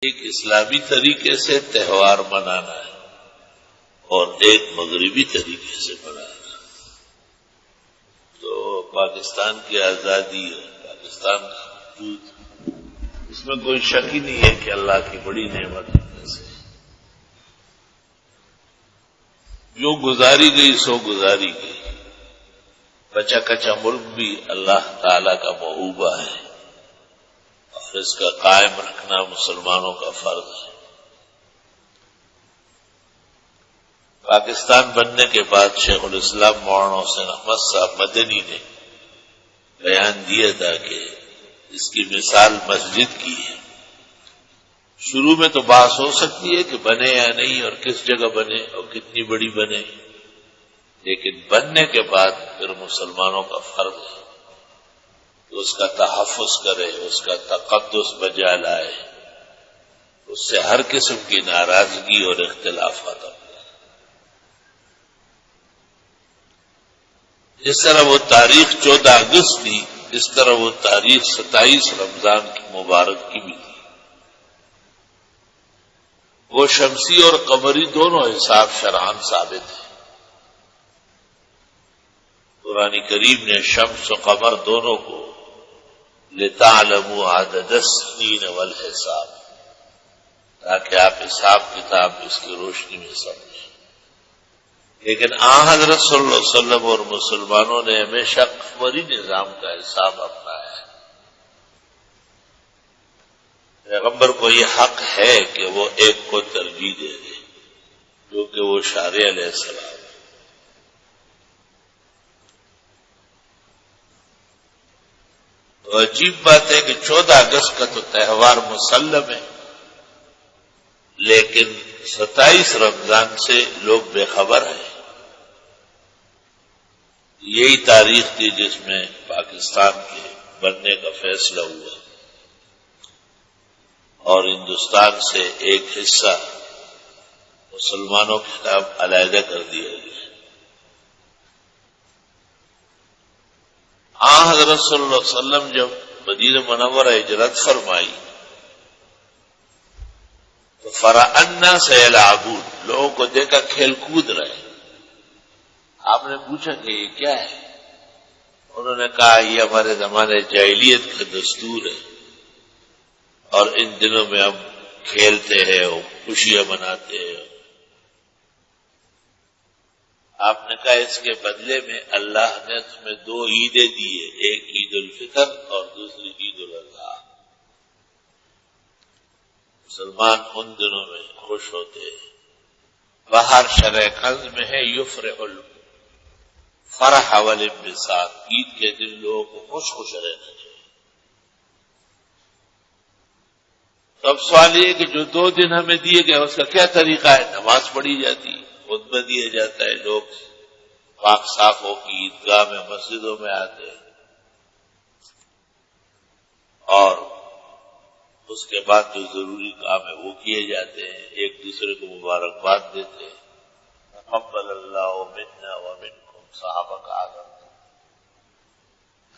ایک اسلامی طریقے سے تہوار منانا ہے اور ایک مغربی طریقے سے منانا. تو پاکستان کی آزادی اور پاکستان کا وجود، اس میں کوئی شک ہی نہیں ہے کہ اللہ کی بڑی نعمت میں سے جو گزاری گئی سو گزاری گئی. بچا کچا ملک بھی اللہ تعالی کا محبوبہ ہے اور اس کا قائم رکھنا مسلمانوں کا فرض ہے. پاکستان بننے کے بعد شیخ الاسلام مولانا حسین احمد صاحب مدنی نے بیان دیا تھا کہ اس کی مثال مسجد کی ہے. شروع میں تو بحث ہو سکتی ہے کہ بنے یا نہیں اور کس جگہ بنے اور کتنی بڑی بنے، لیکن بننے کے بعد پھر مسلمانوں کا فرض ہے کہ اس کا تحفظ کرے، اس کا تقدس بجا لائے، اس سے ہر قسم کی ناراضگی اور اختلاف ختم کرے. جس طرح وہ تاریخ 14 اگست تھی، اس طرح وہ تاریخ 27 رمضان کی مبارک کی بھی تھی. وہ شمسی اور قمری دونوں حساب شرعاً ثابت ہے. قرآن کریم نے شمس و قمر دونوں کو لِتَعْلَمُوا عَدَدَ السِّنِينَ وَالْحِسَابَ، تاکہ آپ حساب کتاب اس کی روشنی میں سمجھیں. لیکن حضرت صلی اللہ علیہ وسلم اور مسلمانوں نے ہمیشہ قمری نظام کا حساب اپنایا ہے. پیغمبر کو یہ حق ہے کہ وہ ایک کو ترجیح دے دے، جو کہ وہ شارع علیہ السلام. تو عجیب بات ہے کہ 14 اگست کا تو تہوار مسلم ہے، لیکن 27 رمضان سے لوگ بے خبر ہیں. یہی تاریخ تھی جس میں پاکستان کے بننے کا فیصلہ ہوا اور ہندوستان سے ایک حصہ مسلمانوں کے خلاف علیحدہ کر دیا گیا. حضرت صلی اللہ علیہ وسلم جب مدینہ منورہ ہجرت فرمائی تو فرأى الناس يلعبون، لوگوں کو دیکھا کھیل کود رہے. آپ نے پوچھا کہ یہ کیا ہے؟ انہوں نے کہا یہ ہمارے زمانے جاہلیت کا دستور ہے اور ان دنوں میں ہم کھیلتے ہیں اور خوشیاں مناتے ہیں. آپ نے کہا اس کے بدلے میں اللہ نے تمہیں 2 عیدیں دی ہے، ایک عید الفطر اور دوسری عید الاضحیٰ. مسلمان ان دنوں میں خوش ہوتے ہیں. باہر شرع کنز میں ہے یفرح الفرح والانبساط، عید کے دن لوگوں کو خوش خوش رہنا چاہیے. اب سوال یہ کہ جو 2 دن ہمیں دیے گئے اس کا کیا طریقہ ہے؟ نماز پڑھی جاتی ہے، خطبہ دیا جاتا ہے، لوگ پاک صاف ہو کی عیدگاہ میں مسجدوں میں آتے ہیں اور اس کے بعد جو ضروری کام ہے وہ کیے جاتے ہیں، ایک دوسرے کو مبارکباد دیتے ہیں. تقبل اللہ منا ومنکم، صحابہ کا آدم.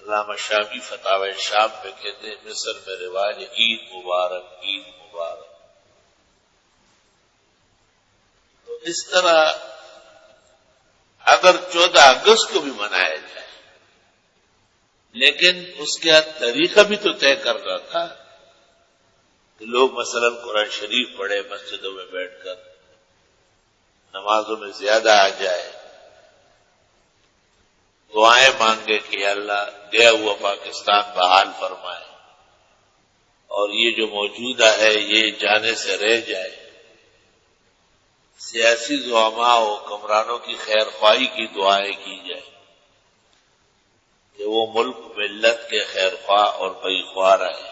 علامہ شامی فتاوی شام میں کہتے ہیں مصر میں رواج عید مبارک، عید مبارک. تو اس طرح اگر 14 اگست کو بھی منایا جائے، لیکن اس کا طریقہ بھی تو طے کرنا تھا کہ لوگ مثلا قرآن شریف پڑھے مسجدوں میں بیٹھ کر، نمازوں میں زیادہ آ جائے، دعائیں مانگے کہ اللہ گیا ہوا پاکستان بحال فرمائے اور یہ جو موجودہ ہے یہ جانے سے رہ جائے. سیاسی زعماء و حکمرانوں کی خیر خواہی کی دعائیں کی جائے کہ وہ ملک ملت کے خیر خواہ اور بھائی خواہ رہے.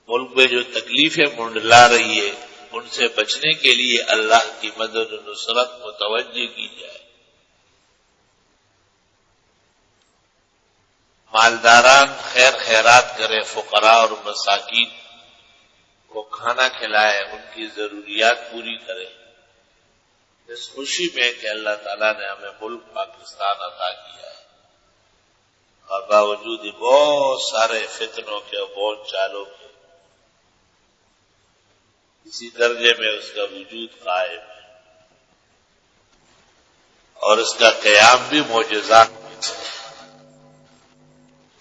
ملک میں جو تکلیفیں منڈلا رہی ہے ان سے بچنے کے لیے اللہ کی مدد و نصرت متوجہ کی جائے. مالداران خیر خیرات کرے، فقراء اور مساکین کو کھانا کھلائے، ان کی ضروریات پوری کرے، اس خوشی میں کہ اللہ تعالیٰ نے ہمیں ملک پاکستان عطا کیا ہے اور باوجود بہت سارے فتنوں کے اور بہت چالوں کے اسی درجے میں اس کا وجود قائم ہے اور اس کا قیام بھی معجزات سے ہے،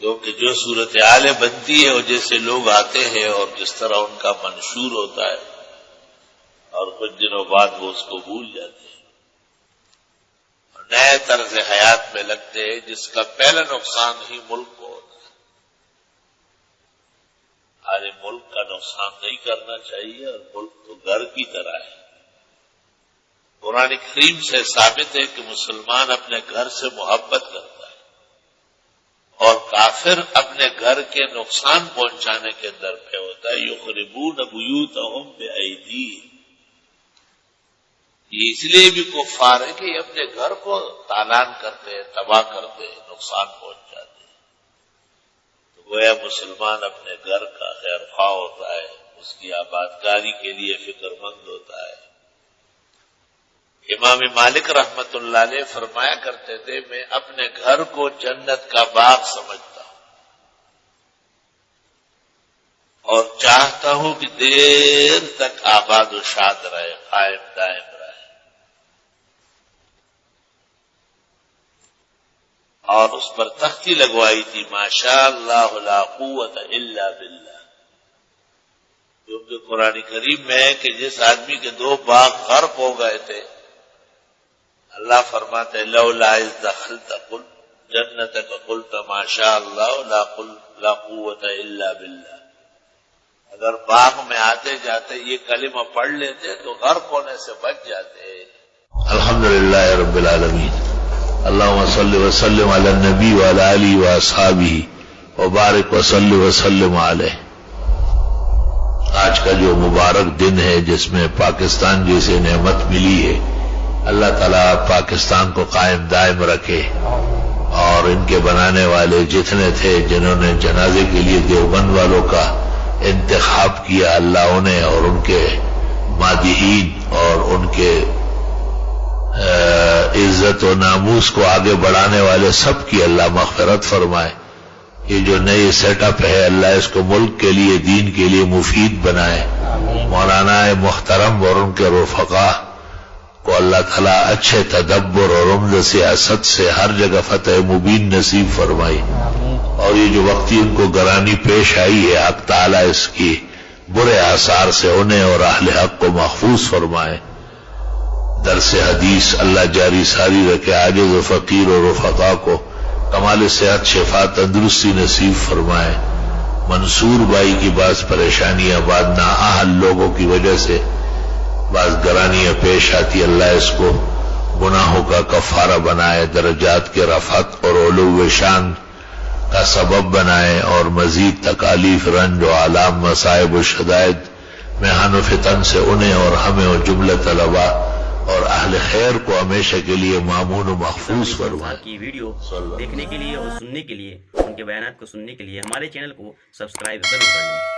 کیونکہ جو صورتحال بنتی ہے وہ جیسے لوگ آتے ہیں اور جس طرح ان کا منشور ہوتا ہے اور کچھ دنوں بعد وہ اس کو بھول جاتے ہیں اور نئے طرز حیات میں لگتے ہیں، جس کا پہلا نقصان ہی ملک کو ہوتا ہے۔ آج ملک کا نقصان نہیں کرنا چاہیے، اور ملک تو گھر کی طرح ہے۔ قرآن کریم سے ثابت ہے کہ مسلمان اپنے گھر سے محبت کرتا ہے اور کافر اپنے گھر کے نقصان پہنچانے کے در پہ ہوتا ہے۔ یخربون بیوتہم بأیدیہم، یہ اس لیے بھی کفار ہے کہ یہ اپنے گھر کو تالان کرتے ہیں، تباہ کرتے ہیں، نقصان پہنچاتے ہیں۔ تو گویا مسلمان اپنے گھر کا خیر خواہ ہوتا ہے، اس کی آبادکاری کے لیے فکر مند ہوتا ہے۔ امام مالک رحمت اللہ علیہ فرمایا کرتے تھے، میں اپنے گھر کو جنت کا باغ سمجھتا ہوں اور چاہتا ہوں کہ دیر تک آباد و شاد رہے، قائم دائم رہے، اور اس پر تختی لگوائی تھی ماشاء اللہ لا قوت الا باللہ، کیونکہ قرآن کریم میں ہے کہ جس آدمی کے 2 باغ غرق ہو گئے تھے، اللہ فرماتے لولا اذ دخلت جنتک قلت ما شاء اللہ لا قوت الا باللہ، اگر باغ میں آتے جاتے یہ کلمہ پڑھ لیتے تو غرق ہونے سے بچ جاتے۔ الحمدللہ رب العالمین، اللہم صل وسلم علی النبی وعلی آلہ واصحابہ وبارک وصلی وسلم علیہ۔ آج کا جو مبارک دن ہے جس میں پاکستان جیسے نعمت ملی ہے، اللہ تعالیٰ پاکستان کو قائم دائم رکھے، اور ان کے بنانے والے جتنے تھے جنہوں نے جنازے کے لیے دیوبند والوں کا انتخاب کیا، اللہ انہیں اور ان کے مادحین اور ان کے عزت و ناموس کو آگے بڑھانے والے سب کی اللہ مغفرت فرمائے۔ یہ جو نئی سیٹ اپ ہے اللہ اس کو ملک کے لیے، دین کے لیے مفید بنائے۔ مولانا محترم اور ان کے رفقا کو اللہ تعالیٰ اچھے تدبر اور عمدہ سیاست سے ہر جگہ فتح مبین نصیب فرمائی، اور یہ جو وقتی ان کو گرانی پیش آئی ہے حق تعالیٰ اس کی برے آثار سے انہیں اور اہل حق کو محفوظ فرمائے۔ درس حدیث اللہ جاری ساری رکھے، عاجز و فقیر اور رفقا کو کمال صحت شفا تندرستی نصیب فرمائے۔ منصور بھائی کی بعض پریشانیاں بعد نااہل لوگوں کی وجہ سے بعض گرانیاں پیش آتی، اللہ اس کو گناہوں کا کفارہ بنائے، درجات کے رفعت اور علو شان کا سبب بنائے، اور مزید تکالیف، رنج و آلام، مصائب و شدائد محن و فتن سے انہیں اور ہمیں اور جملہ طلبا اور اہل خیر کو ہمیشہ کے لیے مامون و محفوظ فرمائے۔ کی ویڈیو دیکھنے کے لیے اور سننے کے لیے، ان کے بیانات کو سننے کے لیے ہمارے چینل کو سبسکرائب ضرور کر لیں۔